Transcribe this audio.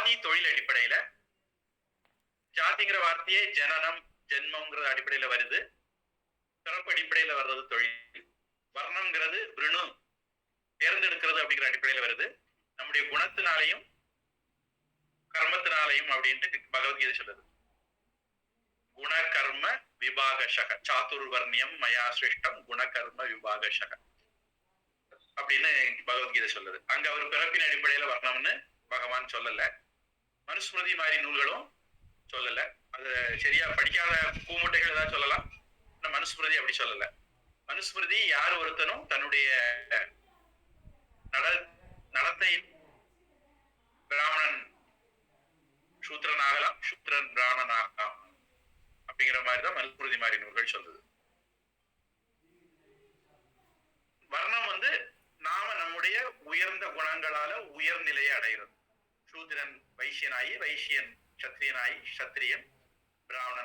ஜாதி தொழில் அடிப்படையில, ஜாதிங்கிற வார்த்தையே ஜனனம் ஜென்மம்ங்கிற அடிப்படையில வருது. பிறப்பு அடிப்படையில வர்றது தொழில். வர்ணம்ங்கிறது விருணு தேர்ந்தெடுக்கிறது அப்படிங்கிற அடிப்படையில வருது. நம்முடைய குணத்தினாலையும் கர்மத்தினாலையும் அப்படின்ட்டு பகவத்கீதை சொல்லுது. குண கர்ம விபாகஷக சாதுர்வர்ணியம் மயா சிருஷ்டம் குண கர்ம விபாகஷக அப்படின்னு பகவத்கீதை சொல்லுது. அங்க அவர் பிறப்பின் அடிப்படையில வர்ணம்னு பகவான் சொல்லல. மனுஸ்மிருதி மாதிரி நூல்களும் சொல்லல. அது சரியா படிக்காத பூமுட்டைகள் ஏதாவது சொல்லலாம். மனுஸ்மிருதி அப்படி சொல்லல. மனுஸ்மிருதி யார் ஒருத்தனும் தன்னுடைய நடத்தை பிராமணன் சூத்திரன் ஆகலாம், சூத்திரன் பிராமணன் ஆகலாம் அப்படிங்கிற மாதிரிதான் மனுஸ்மிருதி மாதிரி நூல்கள் சொல்லுது. வர்ணம் வந்து நாம நம்முடைய உயர்ந்த குணங்களால உயர்நிலையை அடைகிறது. சூத்திரன் வைசியனாயி, வைசியன் சத்திரியனாயி, சத்திரியன் பிராமணன்